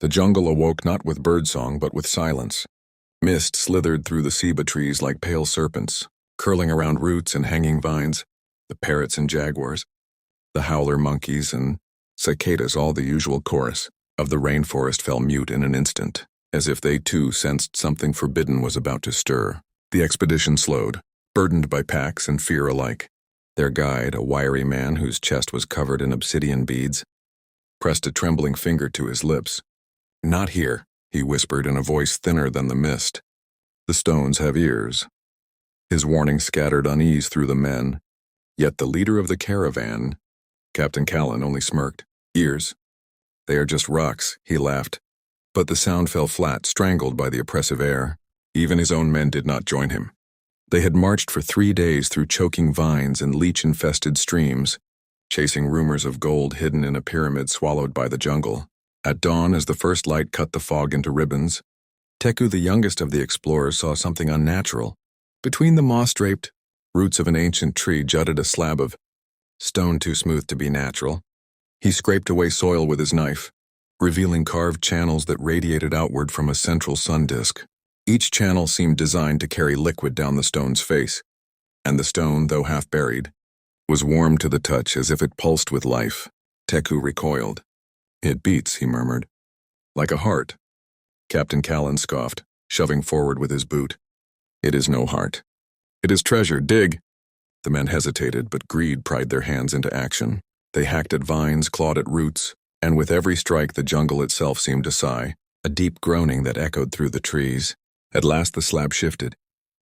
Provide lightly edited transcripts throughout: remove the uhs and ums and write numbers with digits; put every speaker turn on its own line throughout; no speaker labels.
The jungle awoke not with birdsong but with silence. Mist slithered through the ceiba trees like pale serpents, curling around roots and hanging vines, the parrots and jaguars, the howler monkeys and cicadas, all the usual chorus of the rainforest fell mute in an instant, as if they too sensed something forbidden was about to stir. The expedition slowed, burdened by packs and fear alike. Their guide, a wiry man whose chest was covered in obsidian beads, pressed a trembling finger to his lips. "Not here," he whispered in a voice thinner than the mist. "The stones have ears." His warning scattered unease through the men, yet the leader of the caravan, Captain Callan, only smirked. "Ears? They are just rocks," he laughed. But the sound fell flat, strangled by the oppressive air. Even his own men did not join him. They had marched for 3 days through choking vines and leech-infested streams, chasing rumors of gold hidden in a pyramid swallowed by the jungle. At dawn, as the first light cut the fog into ribbons, Teku, the youngest of the explorers, saw something unnatural. Between the moss-draped roots of an ancient tree jutted a slab of stone too smooth to be natural. He scraped away soil with his knife, revealing carved channels that radiated outward from a central sun disk. Each channel seemed designed to carry liquid down the stone's face, and the stone, though half buried, was warm to the touch as if it pulsed with life. Teku recoiled. "It beats," he murmured. "Like a heart." Captain Callan scoffed, shoving forward with his boot. "It is no heart. It is treasure. Dig." The men hesitated, but greed pried their hands into action. They hacked at vines, clawed at roots, and with every strike the jungle itself seemed to sigh, a deep groaning that echoed through the trees. At last the slab shifted,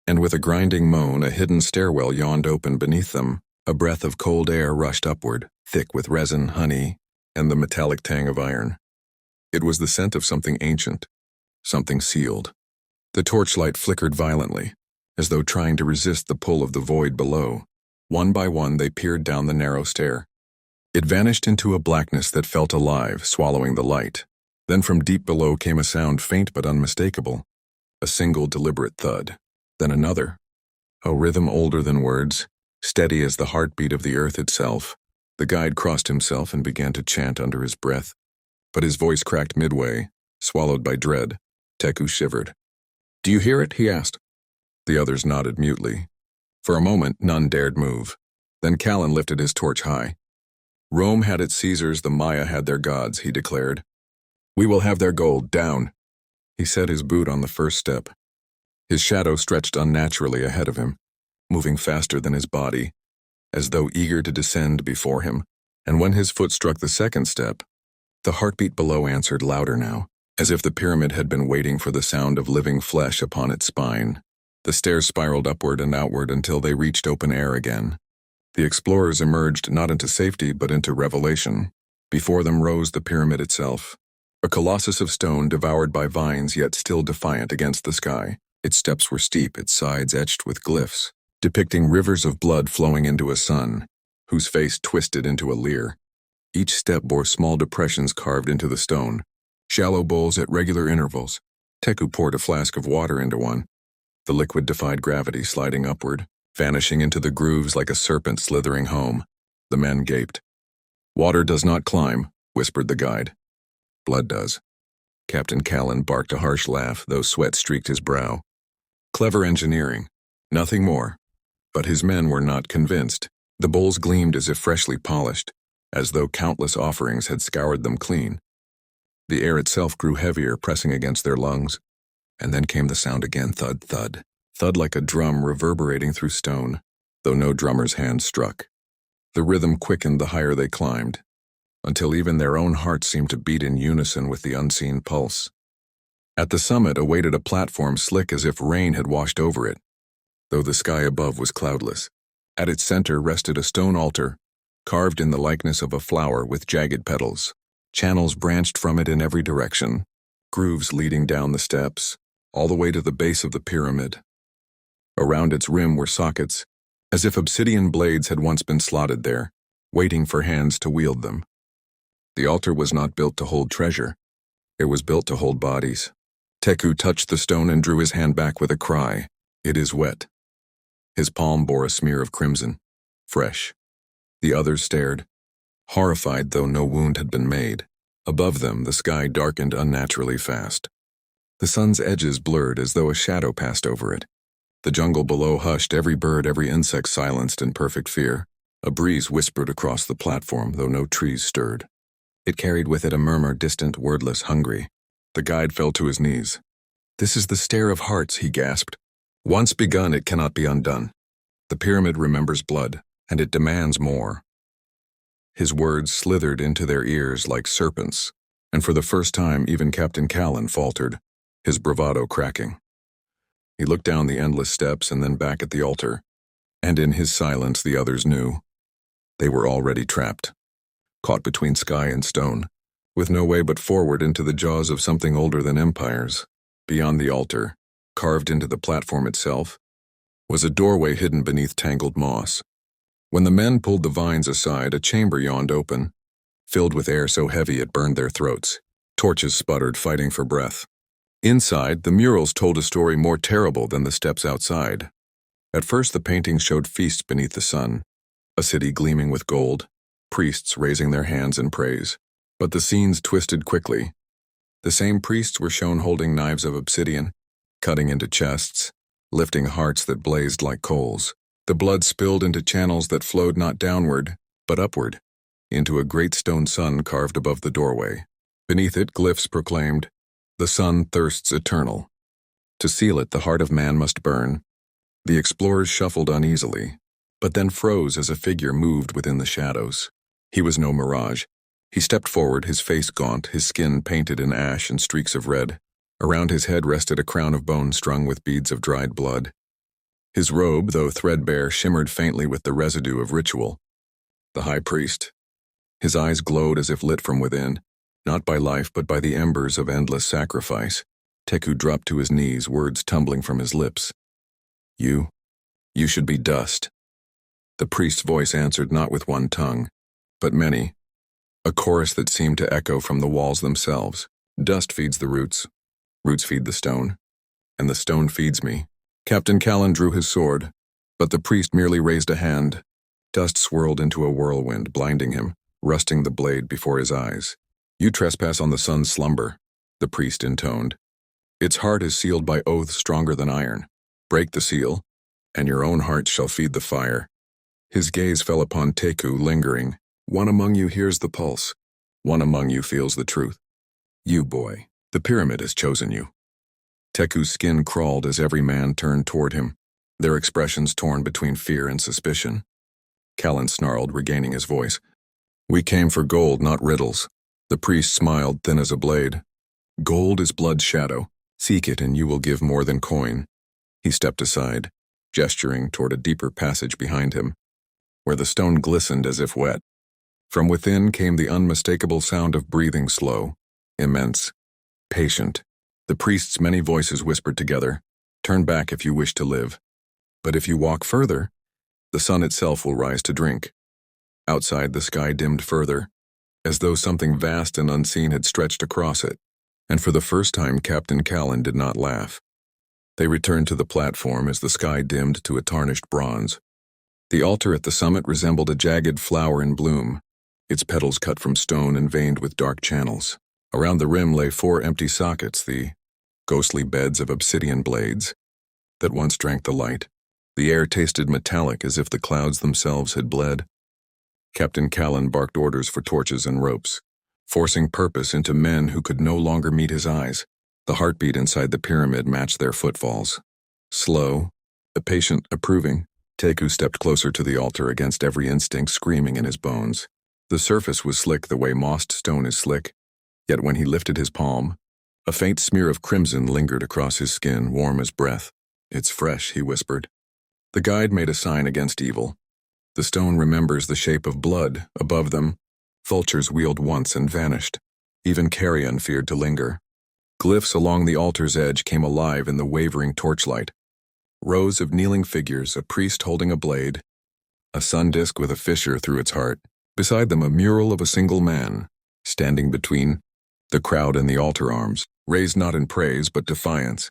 and with a grinding moan a hidden stairwell yawned open beneath them. A breath of cold air rushed upward, thick with resin, honey, and the metallic tang of iron. It was the scent of something ancient, something sealed. The torchlight flickered violently, as though trying to resist the pull of the void below. One by one they peered down the narrow stair. It vanished into a blackness that felt alive, swallowing the light. Then from deep below came a sound faint but unmistakable. A single deliberate thud, then another. A rhythm older than words, steady as the heartbeat of the earth itself. The guide crossed himself and began to chant under his breath, but his voice cracked midway, swallowed by dread. Teku shivered. "Do you hear it?" he asked. The others nodded mutely. For a moment, none dared move. Then Callan lifted his torch high. "Rome had its Caesars, the Maya had their gods," he declared. "We will have their gold. Down." He set his boot on the first step. His shadow stretched unnaturally ahead of him, moving faster than his body, as though eager to descend before him. And when his foot struck the second step, the heartbeat below answered louder now, as if the pyramid had been waiting for the sound of living flesh upon its spine. The stairs spiraled upward and outward until they reached open air again. The explorers emerged not into safety but into revelation. Before them rose the pyramid itself, a colossus of stone devoured by vines yet still defiant against the sky. Its steps were steep, its sides etched with glyphs, depicting rivers of blood flowing into a sun, whose face twisted into a leer. Each step bore small depressions carved into the stone, shallow bowls at regular intervals. Teku poured a flask of water into one. The liquid defied gravity, sliding upward, vanishing into the grooves like a serpent slithering home. The men gaped. "Water does not climb," whispered the guide. "Blood does." Captain Callan barked a harsh laugh, though sweat streaked his brow. Clever engineering, nothing more. But his men were not convinced. The bowls gleamed as if freshly polished, as though countless offerings had scoured them clean. The air itself grew heavier, pressing against their lungs. And then came the sound again, thud, thud. Thud like a drum reverberating through stone, though no drummer's hand struck. The rhythm quickened the higher they climbed, until even their own hearts seemed to beat in unison with the unseen pulse. At the summit awaited a platform slick as if rain had washed over it, though the sky above was cloudless. At its center rested a stone altar, carved in the likeness of a flower with jagged petals. Channels branched from it in every direction, grooves leading down the steps, all the way to the base of the pyramid. Around its rim were sockets, as if obsidian blades had once been slotted there, waiting for hands to wield them. The altar was not built to hold treasure. It was built to hold bodies. Teku touched the stone and drew his hand back with a cry. "It is wet." His palm bore a smear of crimson, fresh. The others stared, horrified though no wound had been made. Above them, the sky darkened unnaturally fast. The sun's edges blurred as though a shadow passed over it. The jungle below hushed, every bird, every insect silenced in perfect fear. A breeze whispered across the platform, though no trees stirred. It carried with it a murmur, distant, wordless, hungry. The guide fell to his knees. "This is the stair of hearts," he gasped. "Once begun, it cannot be undone. The pyramid remembers blood, and it demands more." His words slithered into their ears like serpents, and for the first time even Captain Callan faltered, his bravado cracking. He looked down the endless steps and then back at the altar, and in his silence the others knew. They were already trapped, caught between sky and stone, with no way but forward into the jaws of something older than empires. Beyond the altar, carved into the platform itself, was a doorway hidden beneath tangled moss. When the men pulled the vines aside, a chamber yawned open, filled with air so heavy it burned their throats. Torches sputtered, fighting for breath. Inside, the murals told a story more terrible than the steps outside. At first, the paintings showed feasts beneath the sun, a city gleaming with gold, priests raising their hands in praise. But the scenes twisted quickly. The same priests were shown holding knives of obsidian, cutting into chests, lifting hearts that blazed like coals. The blood spilled into channels that flowed not downward, but upward, into a great stone sun carved above the doorway. Beneath it, glyphs proclaimed, "The sun thirsts eternal. To seal it, the heart of man must burn." The explorers shuffled uneasily, but then froze as a figure moved within the shadows. He was no mirage. He stepped forward, his face gaunt, his skin painted in ash and streaks of red. Around his head rested a crown of bone strung with beads of dried blood. His robe, though threadbare, shimmered faintly with the residue of ritual. The high priest. His eyes glowed as if lit from within, not by life but by the embers of endless sacrifice. Teku dropped to his knees, words tumbling from his lips. You should be dust." The priest's voice answered not with one tongue, but many, a chorus that seemed to echo from the walls themselves. "Dust feeds the roots, roots feed the stone, and the stone feeds me." Captain Callan drew his sword, but the priest merely raised a hand. Dust swirled into a whirlwind, blinding him, rusting the blade before his eyes. "You trespass on the sun's slumber," the priest intoned. "Its heart is sealed by oaths stronger than iron. Break the seal, and your own heart shall feed the fire." His gaze fell upon Teku, lingering. "One among you hears the pulse. One among you feels the truth. You, boy, the pyramid has chosen you." Teku's skin crawled as every man turned toward him, their expressions torn between fear and suspicion. Callan snarled, regaining his voice. "We came for gold, not riddles." The priest smiled, thin as a blade. "Gold is blood's shadow. Seek it and you will give more than coin." He stepped aside, gesturing toward a deeper passage behind him, where the stone glistened as if wet. From within came the unmistakable sound of breathing, slow, immense, patient. The priest's many voices whispered together, "Turn back if you wish to live. But if you walk further, the sun itself will rise to drink." Outside, the sky dimmed further, as though something vast and unseen had stretched across it, and for the first time Captain Callan did not laugh. They returned to the platform as the sky dimmed to a tarnished bronze. The altar at the summit resembled a jagged flower in bloom, its petals cut from stone and veined with dark channels. Around the rim lay 4 empty sockets, the ghostly beds of obsidian blades that once drank the light. The air tasted metallic as if the clouds themselves had bled. Captain Callan barked orders for torches and ropes, forcing purpose into men who could no longer meet his eyes. The heartbeat inside the pyramid matched their footfalls. Slow, a patient, approving, Teku stepped closer to the altar, against every instinct screaming in his bones. The surface was slick the way mossed stone is slick, yet when he lifted his palm, a faint smear of crimson lingered across his skin, warm as breath. "It's fresh," he whispered. The guide made a sign against evil. The stone remembers the shape of blood. Above them, vultures wheeled once and vanished. Even carrion feared to linger. Glyphs along the altar's edge came alive in the wavering torchlight. Rows of kneeling figures, a priest holding a blade, a sun disk with a fissure through its heart. Beside them, a mural of a single man, standing between the crowd and the altar arms, raised not in praise but defiance.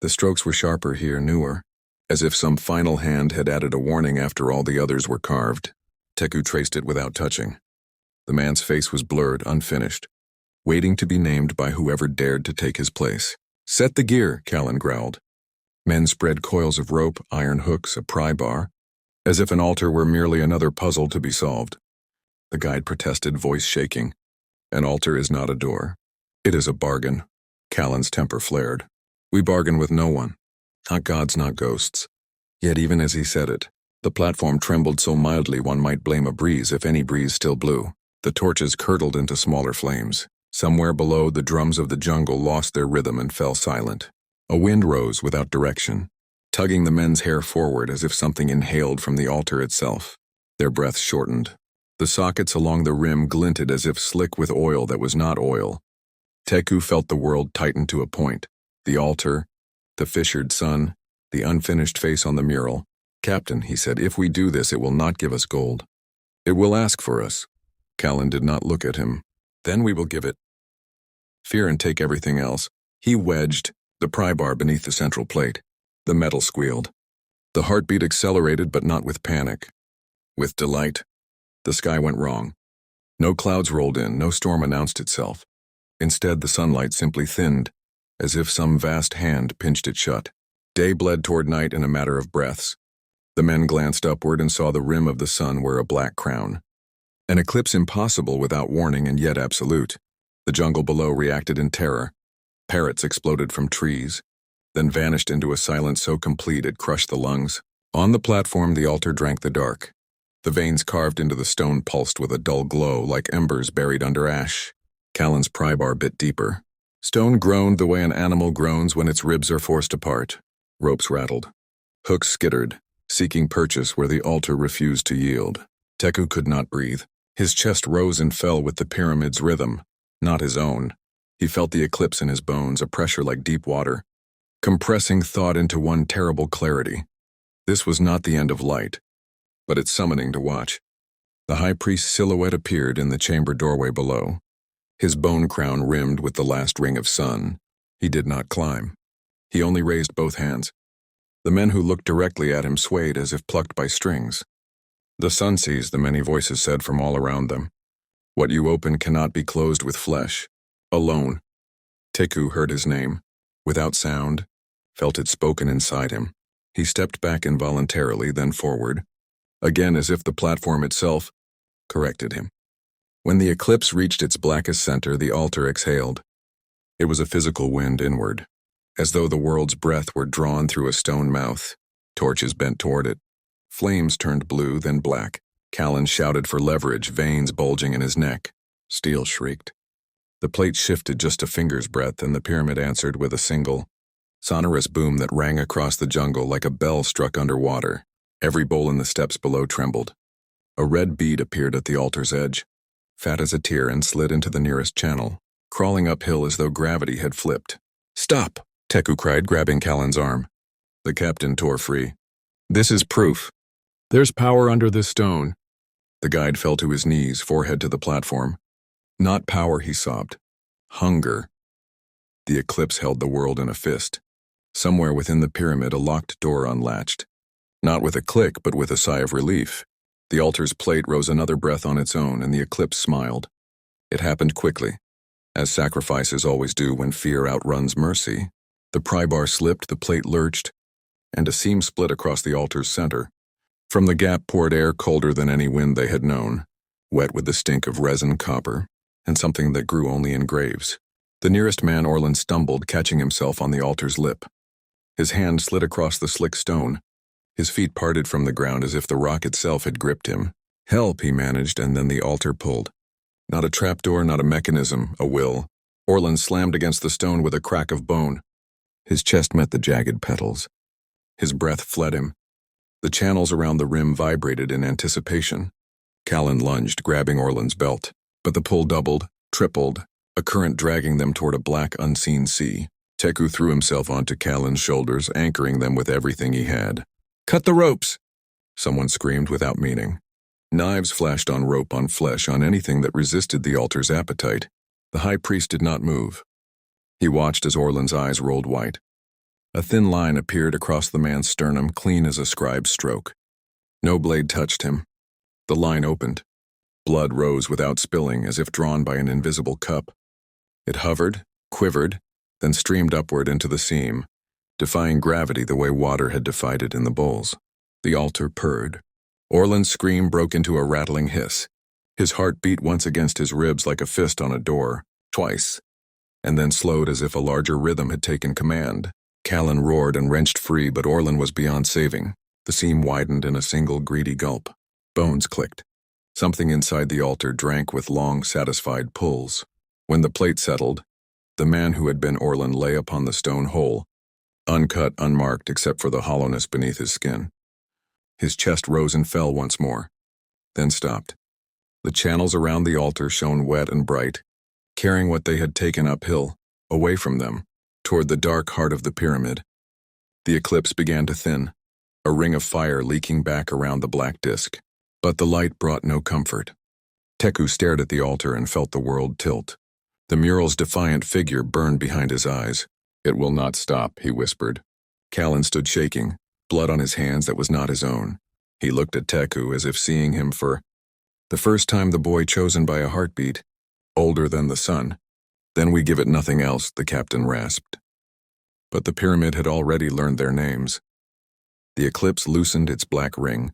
The strokes were sharper here, newer, as if some final hand had added a warning after all the others were carved. Teku traced it without touching. The man's face was blurred, unfinished, waiting to be named by whoever dared to take his place. "Set the gear," Callan growled. Men spread coils of rope, iron hooks, a pry bar, as if an altar were merely another puzzle to be solved. The guide protested, voice shaking. "An altar is not a door. It is a bargain." Callan's temper flared. "We bargain with no one. Not gods, not ghosts." Yet even as he said it, the platform trembled so mildly one might blame a breeze if any breeze still blew. The torches curdled into smaller flames. Somewhere below, the drums of the jungle lost their rhythm and fell silent. A wind rose without direction, tugging the men's hair forward as if something inhaled from the altar itself. Their breaths shortened. The sockets along the rim glinted as if slick with oil that was not oil. Teku felt the world tighten to a point. The altar, the fissured sun, the unfinished face on the mural. "Captain," he said, "if we do this, it will not give us gold. It will ask for us." Callan did not look at him. "Then we will give it fear and take everything else." He wedged the pry bar beneath the central plate. The metal squealed. The heartbeat accelerated, but not with panic. With delight. The sky went wrong. No clouds rolled in, no storm announced itself. Instead, the sunlight simply thinned, as if some vast hand pinched it shut. Day bled toward night in a matter of breaths. The men glanced upward and saw the rim of the sun wear a black crown. An eclipse impossible without warning and yet absolute. The jungle below reacted in terror. Parrots exploded from trees, then vanished into a silence so complete it crushed the lungs. On the platform, the altar drank the dark. The veins carved into the stone pulsed with a dull glow like embers buried under ash. Callan's pry bar bit deeper. Stone groaned the way an animal groans when its ribs are forced apart. Ropes rattled. Hooks skittered, seeking purchase where the altar refused to yield. Teku could not breathe. His chest rose and fell with the pyramid's rhythm, not his own. He felt the eclipse in his bones, a pressure like deep water, compressing thought into one terrible clarity. This was not the end of light, but its summoning to watch. The high priest's silhouette appeared in the chamber doorway below, his bone crown rimmed with the last ring of sun. He did not climb. He only raised both hands. The men who looked directly at him swayed as if plucked by strings. "The sun sees," the many voices said from all around them. "What you open cannot be closed with flesh. Alone." Teku heard his name, without sound, felt it spoken inside him. He stepped back involuntarily, then forward, again as if the platform itself corrected him. When the eclipse reached its blackest center, the altar exhaled. It was a physical wind inward, as though the world's breath were drawn through a stone mouth. Torches bent toward it. Flames turned blue, then black. Callan shouted for leverage, veins bulging in his neck. Steel shrieked. The plate shifted just a finger's breadth, and the pyramid answered with a single, sonorous boom that rang across the jungle like a bell struck underwater. Every bowl in the steps below trembled. A red bead appeared at the altar's edge, fat as a tear, and slid into the nearest channel, crawling uphill as though gravity had flipped. "Stop!" Teku cried, grabbing Callan's arm. The captain tore free. "This is proof. There's power under this stone." The guide fell to his knees, forehead to the platform. "Not power," he sobbed. "Hunger." The eclipse held the world in a fist. Somewhere within the pyramid, a locked door unlatched. Not with a click, but with a sigh of relief. The altar's plate rose another breath on its own, and the eclipse smiled. It happened quickly, as sacrifices always do when fear outruns mercy. The pry bar slipped, the plate lurched, and a seam split across the altar's center. From the gap poured air colder than any wind they had known, wet with the stink of resin, copper, and something that grew only in graves. The nearest man, Orland, stumbled, catching himself on the altar's lip. His hand slid across the slick stone. His feet parted from the ground as if the rock itself had gripped him. "Help," he managed, and then the altar pulled. Not a trapdoor, not a mechanism, a will. Orland slammed against the stone with a crack of bone. His chest met the jagged petals. His breath fled him. The channels around the rim vibrated in anticipation. Callan lunged, grabbing Orland's belt. But the pull doubled, tripled, a current dragging them toward a black, unseen sea. Teku threw himself onto Callan's shoulders, anchoring them with everything he had. "Cut the ropes!" Someone screamed without meaning. Knives flashed on rope, on flesh, on anything that resisted the altar's appetite. The high priest did not move. He watched as Orland's eyes rolled white. A thin line appeared across the man's sternum, clean as a scribe's stroke. No blade touched him. The line opened. Blood rose without spilling, as if drawn by an invisible cup. It hovered, quivered, then streamed upward into the seam, defying gravity the way water had defied it in the bowls. The altar purred. Orland's scream broke into a rattling hiss. His heart beat once against his ribs like a fist on a door, twice, and then slowed as if a larger rhythm had taken command. Callan roared and wrenched free, but Orland was beyond saving. The seam widened in a single greedy gulp. Bones clicked. Something inside the altar drank with long, satisfied pulls. When the plate settled, the man who had been Orland lay upon the stone hole, uncut, unmarked except for the hollowness beneath his skin. His chest rose and fell once more, then stopped. The channels around the altar shone wet and bright, carrying what they had taken uphill, away from them, toward the dark heart of the pyramid. The eclipse began to thin, a ring of fire leaking back around the black disk. But the light brought no comfort. Teku stared at the altar and felt the world tilt. The mural's defiant figure burned behind his eyes. "It will not stop," he whispered. Callan stood shaking, blood on his hands that was not his own. He looked at Teku as if seeing him for the first time, the boy chosen by a heartbeat, older than the sun. "Then we give it nothing else," the captain rasped. But the pyramid had already learned their names. The eclipse loosened its black ring,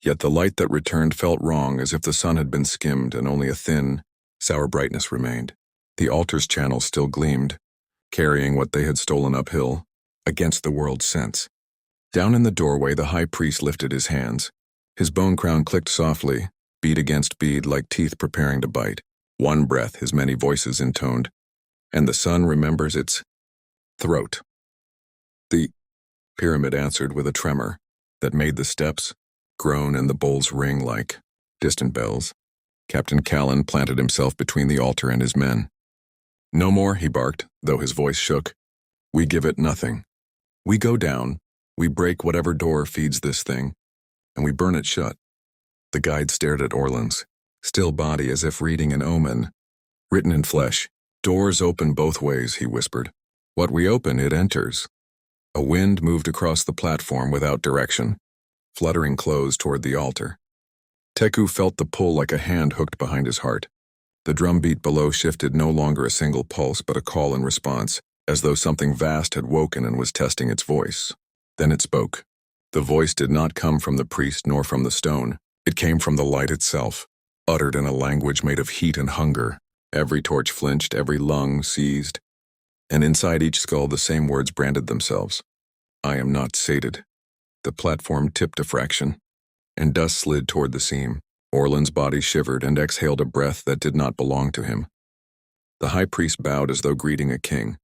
yet the light that returned felt wrong, as if the sun had been skimmed and only a thin, sour brightness remained. The altar's channels still gleamed, carrying what they had stolen uphill, against the world's sense. Down in the doorway, the high priest lifted his hands. His bone crown clicked softly, bead against bead like teeth preparing to bite. One breath, his many voices intoned, and the sun remembers its throat. The pyramid answered with a tremor that made the steps groan and the bowls ring like distant bells. Captain Callan planted himself between the altar and his men. "No more," he barked, though his voice shook. "We give it nothing. We go down, we break whatever door feeds this thing, and we burn it shut." The guide stared at Orland's still body as if reading an omen, written in flesh. "Doors open both ways," he whispered. "What we open, it enters." A wind moved across the platform without direction, fluttering close toward the altar. Teku felt the pull like a hand hooked behind his heart. The drumbeat below shifted, no longer a single pulse but a call and response, as though something vast had woken and was testing its voice. Then it spoke. The voice did not come from the priest nor from the stone. It came from the light itself, uttered in a language made of heat and hunger. Every torch flinched, every lung seized, and inside each skull the same words branded themselves. "I am not sated." The platform tipped a fraction, and dust slid toward the seam. Orland's body shivered and exhaled a breath that did not belong to him. The high priest bowed as though greeting a king.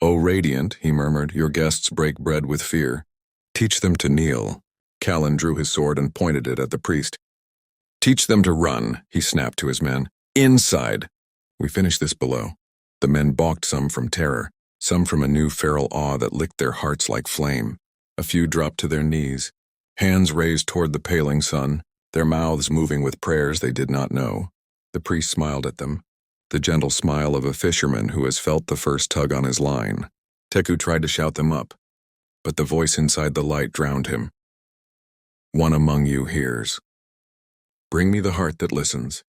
"O Radiant," he murmured, "your guests break bread with fear. Teach them to kneel." Callan drew his sword and pointed it at the priest. "Teach them to run," he snapped to his men. "Inside." "We finish this below." The men balked, some from terror, some from a new feral awe that licked their hearts like flame. A few dropped to their knees, hands raised toward the paling sun, their mouths moving with prayers they did not know. The priest smiled at them, the gentle smile of a fisherman who has felt the first tug on his line. Teku tried to shout them up, but the voice inside the light drowned him. "One among you hears. Bring me the heart that listens."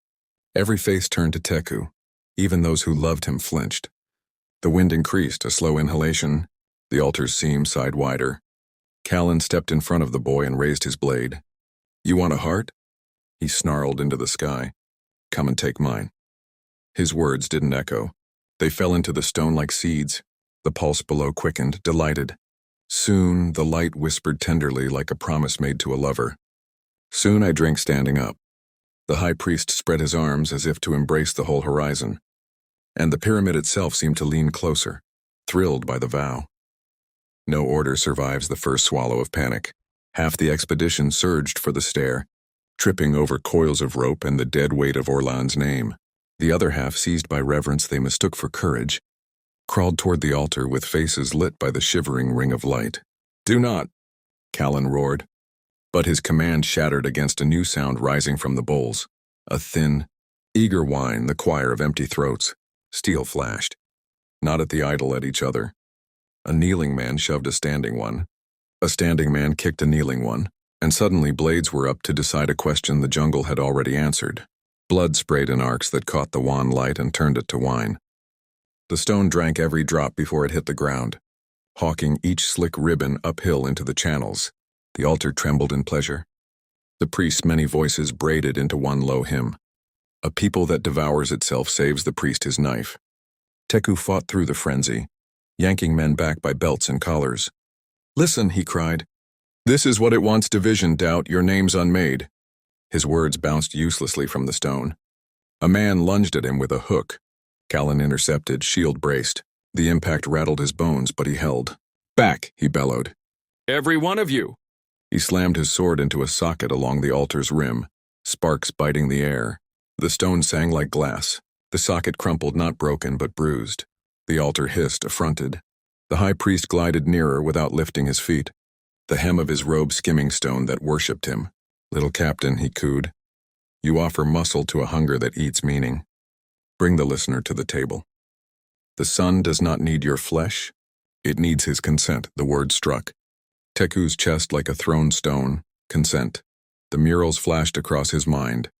Every face turned to Teku. Even those who loved him flinched. The wind increased, a slow inhalation. The altar's seam sighed wider. Callan stepped in front of the boy and raised his blade. "You want a heart?" He snarled into the sky. "Come and take mine." His words didn't echo. They fell into the stone like seeds. The pulse below quickened, delighted. Soon, the light whispered tenderly like a promise made to a lover. "Soon I drink standing up." The high priest spread his arms as if to embrace the whole horizon, and the pyramid itself seemed to lean closer, thrilled by the vow. No order survives the first swallow of panic. Half the expedition surged for the stair, tripping over coils of rope and the dead weight of Orland's name. The other half, seized by reverence they mistook for courage, crawled toward the altar with faces lit by the shivering ring of light. "Do not!" Callan roared. But his command shattered against a new sound rising from the bowls. A thin, eager whine, the choir of empty throats. Steel flashed. Not at the idol, at each other. A kneeling man shoved a standing one. A standing man kicked a kneeling one, and suddenly blades were up to decide a question the jungle had already answered. Blood sprayed in arcs that caught the wan light and turned it to wine. The stone drank every drop before it hit the ground, hawking each slick ribbon uphill into the channels. The altar trembled in pleasure. The priest's many voices braided into one low hymn. A people that devours itself saves the priest his knife. Teku fought through the frenzy, yanking men back by belts and collars. "Listen," he cried. "This is what it wants, division, doubt, your name's unmade." His words bounced uselessly from the stone. A man lunged at him with a hook. Callan intercepted, shield braced. The impact rattled his bones, but he held. "Back," he bellowed. "Every one of you!" He slammed his sword into a socket along the altar's rim, sparks biting the air. The stone sang like glass. The socket crumpled, not broken, but bruised. The altar hissed, affronted. The high priest glided nearer without lifting his feet, the hem of his robe skimming stone that worshipped him. "Little captain," he cooed, "you offer muscle to a hunger that eats meaning. Bring the listener to the table. The sun does not need your flesh. It needs his consent," the word struck. Teku's chest like a thrown stone. Consent. The murals flashed across his mind.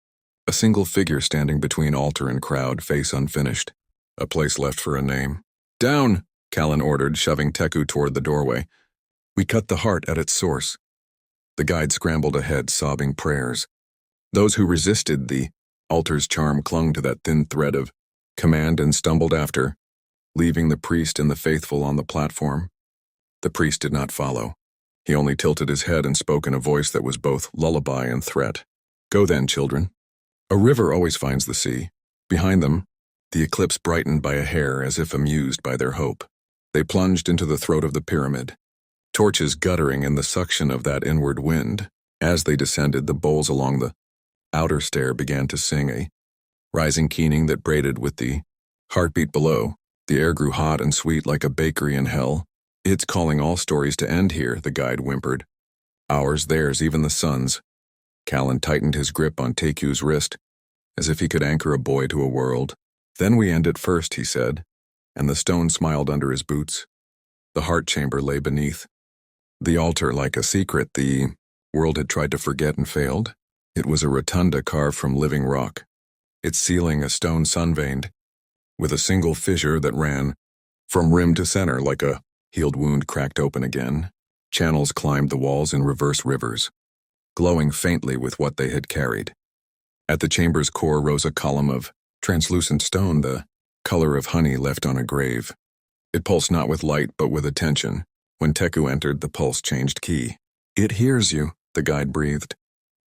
A single figure standing between altar and crowd, face unfinished. A place left for a name. "Down!" Callan ordered, shoving Teku toward the doorway. "We cut the heart at its source." The guide scrambled ahead, sobbing prayers. Those who resisted the altar's charm clung to that thin thread of command and stumbled after, leaving the priest and the faithful on the platform. The priest did not follow. He only tilted his head and spoke in a voice that was both lullaby and threat. "Go then, children. A river always finds the sea." Behind them, the eclipse brightened by a hair as if amused by their hope. They plunged into the throat of the pyramid, torches guttering in the suction of that inward wind. As they descended, the bowls along the outer stair began to sing a rising keening that braided with the heartbeat below. The air grew hot and sweet like a bakery in hell. "It's calling all stories to end here," the guide whimpered. "Ours, theirs, even the sun's." Callan tightened his grip on Teku's wrist, as if he could anchor a boy to a world. "Then we end it first," he said, and the stone smiled under his boots. The heart chamber lay beneath. The altar like a secret the world had tried to forget and failed. It was a rotunda carved from living rock, its ceiling a stone sun-veined, with a single fissure that ran from rim to center like a healed wound cracked open again. Channels climbed the walls in reverse rivers, glowing faintly with what they had carried. At the chamber's core rose a column of translucent stone, the color of honey left on a grave. It pulsed not with light but with attention. When Teku entered, the pulse changed key. "It hears you," the guide breathed,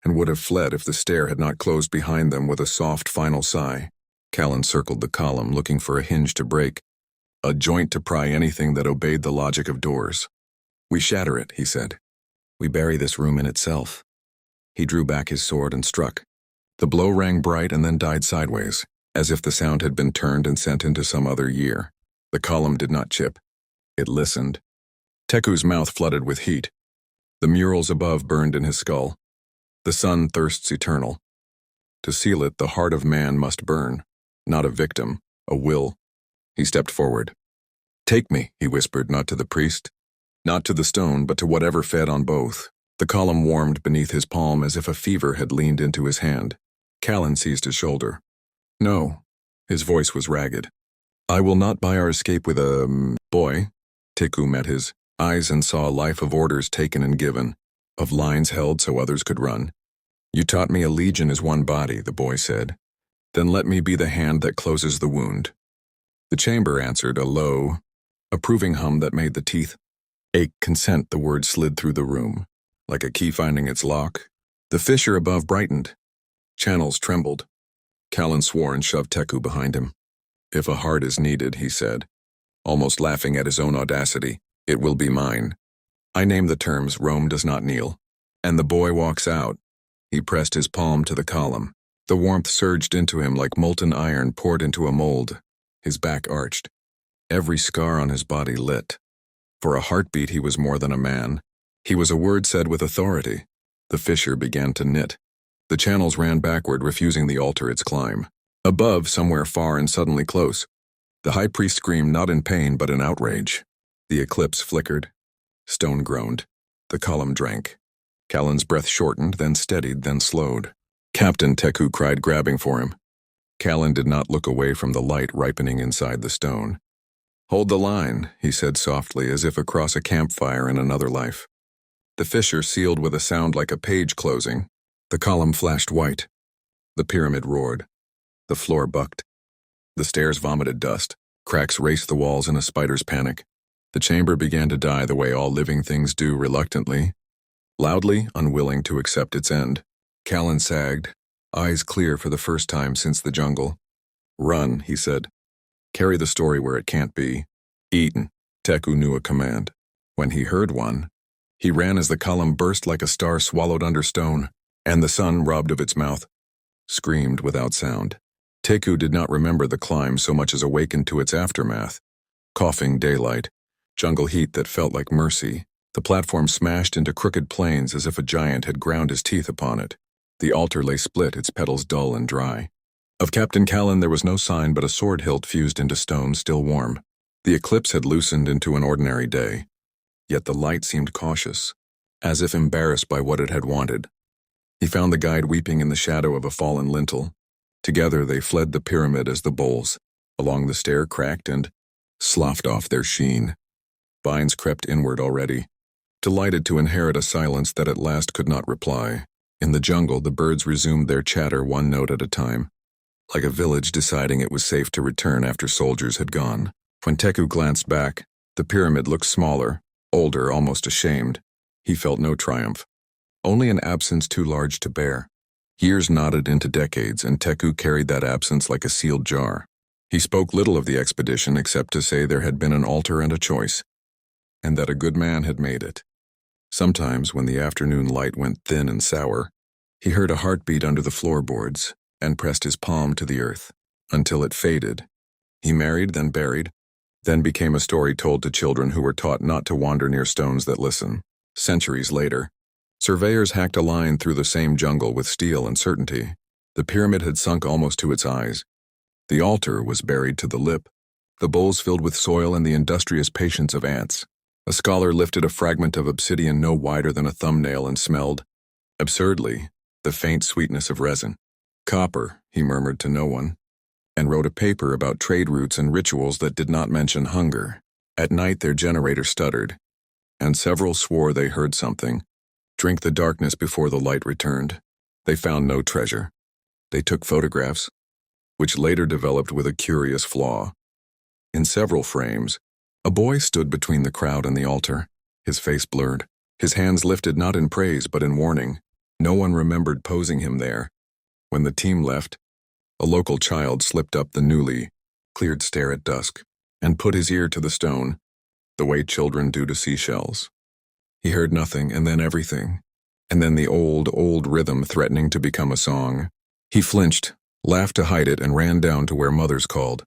and would have fled if the stair had not closed behind them with a soft final sigh. Callan circled the column, looking for a hinge to break, a joint to pry anything that obeyed the logic of doors. "We shatter it," he said. "We bury this room in itself." He drew back his sword and struck. The blow rang bright and then died sideways, as if the sound had been turned and sent into some other year. The column did not chip. It listened. Teku's mouth flooded with heat. The murals above burned in his skull. The sun thirsts eternal. To seal it, the heart of man must burn, not a victim, a will. He stepped forward. "Take me," he whispered, not to the priest, not to the stone, but to whatever fed on both. The column warmed beneath his palm as if a fever had leaned into his hand. Callan seized his shoulder. "No." His voice was ragged. "I will not buy our escape with a boy." Teku met his eyes and saw a life of orders taken and given, of lines held so others could run. "You taught me a legion is one body," the boy said. "Then let me be the hand that closes the wound." The chamber answered, a low, approving hum that made the teeth ache. "Consent," the word slid through the room, like a key finding its lock. The fissure above brightened. Channels trembled. Callan swore and shoved Teku behind him. "If a heart is needed," he said, almost laughing at his own audacity, "it will be mine. I name the terms, Rome does not kneel." And the boy walks out. He pressed his palm to the column. The warmth surged into him like molten iron poured into a mold. His back arched. Every scar on his body lit. For a heartbeat, he was more than a man. He was a word said with authority. The fissure began to knit. The channels ran backward, refusing the altar its climb. Above, somewhere far and suddenly close, the high priest screamed not in pain but in outrage. The eclipse flickered. Stone groaned. The column drank. Callan's breath shortened, then steadied, then slowed. "Captain," Teku cried, grabbing for him. Callan did not look away from the light ripening inside the stone. Hold the line, he said softly, as if across a campfire in another life. The fissure sealed with a sound like a page closing. The column flashed white. The pyramid roared. The floor bucked. The stairs vomited dust. Cracks raced the walls in a spider's panic. The chamber began to die the way all living things do, reluctantly, loudly, unwilling to accept its end. Callan sagged, eyes clear for the first time since the jungle. Run, he said. Carry the story where it can't be. Eaten. Teku knew a command. When he heard one, he ran as the column burst like a star swallowed under stone, and the sun, robbed of its mouth, screamed without sound. Teku did not remember the climb so much as awakened to its aftermath. Coughing daylight, jungle heat that felt like mercy. The platform smashed into crooked planes as if a giant had ground his teeth upon it. The altar lay split, its petals dull and dry. Of Captain Callan there was no sign but a sword hilt fused into stone still warm. The eclipse had loosened into an ordinary day. Yet the light seemed cautious, as if embarrassed by what it had wanted. He found the guide weeping in the shadow of a fallen lintel. Together they fled the pyramid as the bowls, along the stair, cracked and sloughed off their sheen. Vines crept inward already, delighted to inherit a silence that at last could not reply. In the jungle, the birds resumed their chatter one note at a time, like a village deciding it was safe to return after soldiers had gone. When Teku glanced back, the pyramid looked smaller, older, almost ashamed. He felt no triumph, only an absence too large to bear. Years knotted into decades, and Teku carried that absence like a sealed jar. He spoke little of the expedition except to say there had been an altar and a choice, and that a good man had made it. Sometimes, when the afternoon light went thin and sour, he heard a heartbeat under the floorboards and pressed his palm to the earth, until it faded. He married, then buried, then became a story told to children who were taught not to wander near stones that listen. Centuries later, surveyors hacked a line through the same jungle with steel and certainty. The pyramid had sunk almost to its eyes. The altar was buried to the lip, the bowls filled with soil and the industrious patience of ants. A scholar lifted a fragment of obsidian no wider than a thumbnail and smelled, absurdly, the faint sweetness of resin. Copper, he murmured to no one, and wrote a paper about trade routes and rituals that did not mention hunger. At night their generator stuttered, and several swore they heard something drink the darkness before the light returned. They found no treasure. They took photographs, which later developed with a curious flaw. In several frames, a boy stood between the crowd and the altar, his face blurred, his hands lifted not in praise but in warning. No one remembered posing him there. When the team left, a local child slipped up the newly cleared stair at dusk and put his ear to the stone, the way children do to seashells. He heard nothing, and then everything, and then the old rhythm threatening to become a song. He flinched, laughed to hide it, and ran down to where mothers called.